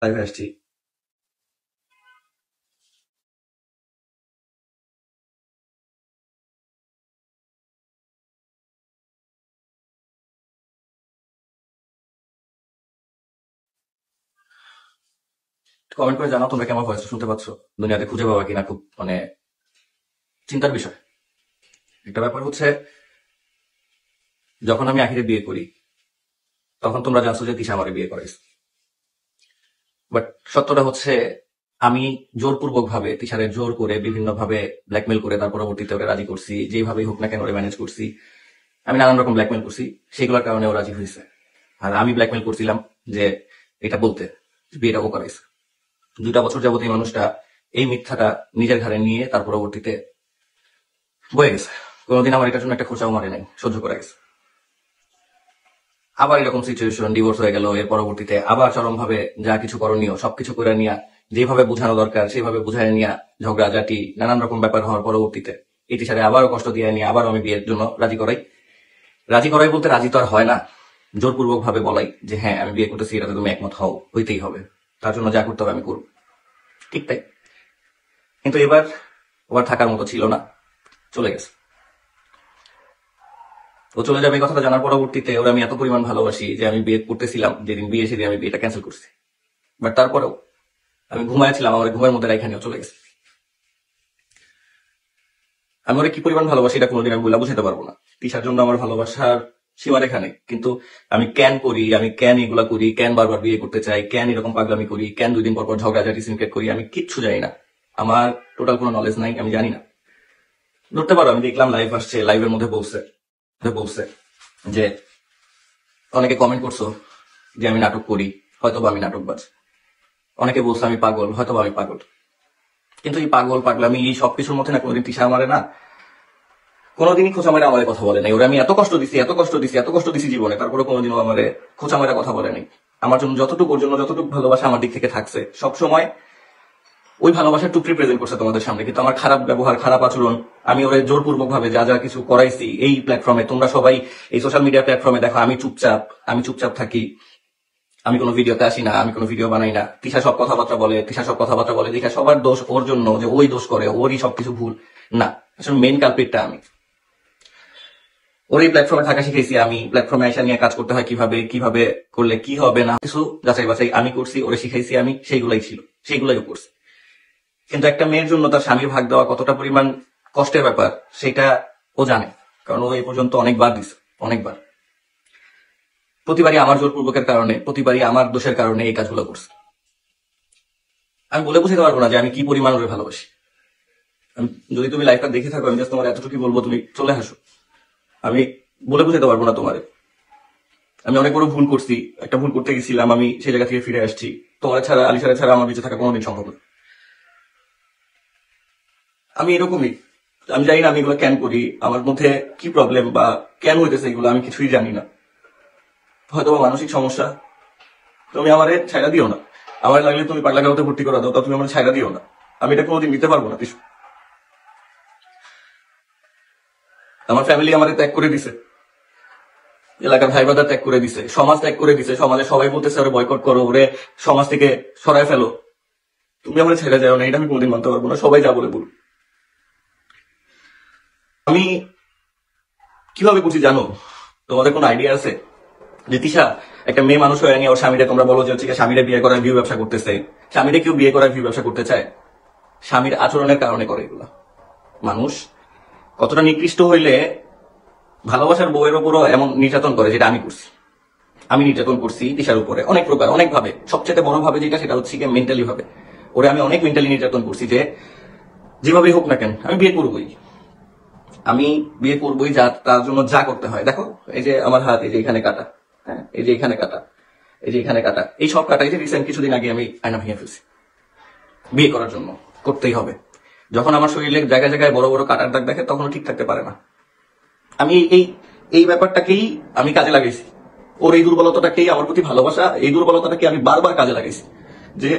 লাইভে আসছি। কমেন্ট করে জানাও তোমরা কেমন ভয়েস শুনতে পাচ্ছ, দুনিয়াতে খুঁজে পাবা কিনা। খুব চিন্তার বিষয়। একটা ব্যাপার হচ্ছে, যখন আমি আখিরে বিয়ে করি তখন তোমরা জানছো যে তিশা আমারে বিয়ে করাইছে। বাট সত্যটা হচ্ছে, আমি জোরপূর্বক ভাবে তিশারে জোর করে বিভিন্ন ভাবে ব্ল্যাকমেল করে তার পরবর্তীতে ওরা রাজি করছি, যেভাবেই হোক না কেন ওরা ম্যানেজ করছি। আমি নানান রকম ব্ল্যাকমেল করছি, সেগুলোর কারণে ও রাজি হয়েছে। আর আমি ব্ল্যাকমেল করছিলাম যে এটা বলতে, বিয়েটা ও করাইছে। 2টা বছর যাবত এই মানুষটা এই মিথ্যাটা নিজের ঘাড়ে নিয়ে তার পরবর্তীতে বয়ে গেছে। কোনোদিন আমার এটার জন্য একটা খোঁচাও মারে নাই, সহ্য করে গেছে। আবার এরকম সিচুয়েশন, ডিভোর্স হয়ে গেল, এর পরবর্তীতে আবার চরম ভাবে যা কিছু করণীয় সবকিছু করে নিয়া, যেভাবে বোঝানো দরকার সেভাবে বুঝায় নিয়া, ঝগড়াঝাটি নানান রকম ব্যাপার হওয়ার পরবর্তীতে এই টিচারে আবারও কষ্ট দিয়ে নিয়ে আবার আমি বিয়ের জন্য রাজি করাই বলতে রাজি তো আর হয় না, জোরপূর্বক ভাবে বলাই যে হ্যাঁ আমি বিয়ে করতেছি, এটাতে তুমি একমত হও, হইতেই হবে, তার জন্য যা করতে হবে আমি করব। ঠিক তাই। কিন্তু এবার ওর থাকার মতো ছিল না, চলে গেছে। ও চলে যাবে এই কথাটা জানার পরবর্তীতে ওরা আমি এত পরিমাণ ভালোবাসি যে আমি বিয়ে করতেছিলাম, যেদিন বিয়ে সেদিন আমি বিয়েটা ক্যান্সেল করছি। বাট তারপরেও আমি ঘুমাইছিলাম, আমার ঘুমের মধ্যে এখানেও চলে গেছে। আমি ওরা কি পরিমাণ ভালোবাসি এটা কোনোদিন আমি বলে বুঝাতে পারবো না। তিশার জন্য আমার ভালোবাসার সীমারেখা নেই। কিন্তু আমি কেন করি, আমি কেন এগুলা করি, কেন বারবার বিয়ে করতে চাই, কেন এরকম পাগলামি করি, কেন 2 দিন পর পর ঝগড়াঝাটি সিনক্রেট করি, আমি কিচ্ছু জানি না। আমার টোটাল কোনো নলেজ নাই, আমি জানি না। ধরতে পারো আমি দেখলাম লাইভ আসছে, লাইভের মধ্যে বলছে যে অনেকে কমেন্ট করছো যে আমি নাটক করি, হয়তো বা আমি নাটকবাজ। অনেকে বলছে আমি পাগল, হয়তো বা আমি পাগল। কিন্তু এই পাগল পাগলামি এই সবকিছুর মধ্যে না কোনোদিন তিশা আমারে না কোনোদিনই খোঁচা মেরে আমার কথা বলে নাই। ওরা আমি এত কষ্ট দিছি জীবনে, তারপরে কোনোদিনও আমার খোঁচা মেরা কথা বলে নাই। আমার জন্য যতটুকু ভালোবাসা আমার দিক থেকে থাকছে, সবসময় ওই ভালোবাসার টুকরি প্রেজেন্ট করছে তোমাদের সামনে। কিন্তু আমার খারাপ ব্যবহার, খারাপ আচরণ, আমি ওরা জোরপূর্বক ভাবে যা যা কিছু করাইছি এই প্ল্যাটফর্মে, তোমরা সবাই এই সোশ্যাল মিডিয়া প্ল্যাটফর্মে দেখো আমি চুপচাপ থাকি, আমি কোনো ভিডিওতে আসি না, আমি কোনো ভিডিও বানাই না। তিশা সব কথাবার্তা বলে দেখা সবার দোষ ওর জন্য, যে ওই দোষ করে, ওরই সবকিছু ভুল। না, আসলে মেইন কালপিটটা আমি। ওর এই প্ল্যাটফর্মে থাকা শিখেছি আমি, প্ল্যাটফর্মে আইসা নিয়ে কাজ করতে হয় কিভাবে করলে কি হবে না, কিছু যাচাই বাছাই আমি করছি, ওরে শিখাইছি আমি, সেইগুলাই করছি। কিন্তু একটা মেয়ের জন্য তার স্বামীর ভাগ দেওয়া কতটা পরিমাণ কষ্টের ব্যাপার সেটা ও জানে, কারণ ও এই পর্যন্ত অনেকবার প্রতিবারই আমার জোরপূর্বকের কারণে, প্রতিবারই আমার দোষের কারণে এই কাজগুলো করছে। আমি বলে বুঝতে পারবো না যে আমি কি পরিমাণ ওরে ভালোবাসি। যদি তুমি লাইফটা দেখে থাকো, আমি জাস্ট তোমার এতটুকু বলবো, তুমি চলে আসো। আমি বলে বুঝাতে পারবো না তোমারে। আমি অনেক বড় ভুল করছি, একটা ভুল করতে গেছিলাম, আমি সেই জায়গা থেকে ফিরে আসছি। তোমার ছাড়া, আলিশারা ছাড়া আমার বেঁচে থাকা কোনোদিন সম্ভব না। আমি এরকমই। আমি জানি না আমি এগুলো কেন করি, আমার মধ্যে কি প্রবলেম বা কেন হইতেছে এগুলো, আমি কিছুই জানি না। হয়তো বা মানসিক সমস্যা। তুমি আমারে ছাইড়া দিও না। আমার লাগলে তুমি পাগলাগাঁওতে ভর্তি করা দাও, তা তুমি আমার ছাইড়া দিও না। আমি এটা কোনোদিন নিতে পারবো না। আমার ফ্যামিলি আমারে ত্যাগ করে দিছে, এলাকার ভাই বাদা ত্যাগ করে দিছে, সমাজ ত্যাগ করে দিছে। সমাজে সবাই বলতেছে ওরে বয়কট করো, ওরে সমাজ থেকে সরায় ফেলো। তুমি আমার ছেড়ে যাও না, এটা আমি কোনোদিন মানতে পারবো না, সবাই যা বলে বল। আমি কিভাবে করছি জানো? তোমাদের কোনো আইডিয়া আছে যে তিশা একটা মেয়ে মানুষ হয়ে নিয়ে ওর স্বামীরে, তোমরা বলো যে হচ্ছে স্বামীরে বিয়ে করার ভিউ ব্যবসা করতেছে, স্বামীরে কেউ বিয়ে করার ভিউ ব্যবসা করতে চায়? স্বামীর আচরণের কারণে করে এগুলা। মানুষ কতটা নিকৃষ্ট হইলে ভালোবাসার বউয়ের উপরও এমন নির্যাতন করে, যেটা আমি করছি। আমি নির্যাতন করছি তিশার উপরে অনেক প্রকার, অনেক ভাবে। সবচেয়ে বড় ভাবে যেটা, সেটা হচ্ছে মেন্টালি ভাবে। ওরে আমি অনেক মেন্টালি নির্যাতন করছি, যে যেভাবেই হোক না কেন আমি বিয়ে করবোই, যা তার জন্য যা করতে হয়। দেখো এই যে আমার হাত, এই যে এখানে কাটা, হ্যাঁ, এই যে এখানে কাটা, এই যে এখানে কাটা, এই সব কাটা। এই যে রিসেন্ট কিছুদিন আগে আমি আয়না ভেঙে ফেলছি। বিয়ে করার জন্য করতেই হবে। যখন আমার শরীরে জায়গায় জায়গায় বড় বড় কাটার দাগ দেখে, তখন ঠিক থাকতে পারে না। আমি এই ব্যাপারটাকেই আমি কাজে লাগাইছি। ওর এই দুর্বলতাটাকেই, আমার প্রতি ভালোবাসা, এই দুর্বলতাটাকে আমি বারবার কাজে লাগাইছি, যে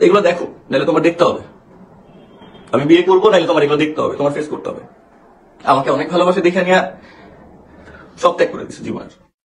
এগুলো দেখো, নাহলে তোমার দেখতে হবে। আমি বিয়ে করবো, নাহলে তোমার এগুলো দেখতে হবে, তোমার ফেস করতে হবে। আমাকে অনেক ভালোবাসে দেখে নিয়ে সব ত্যাগ করে দিচ্ছে জীবনের।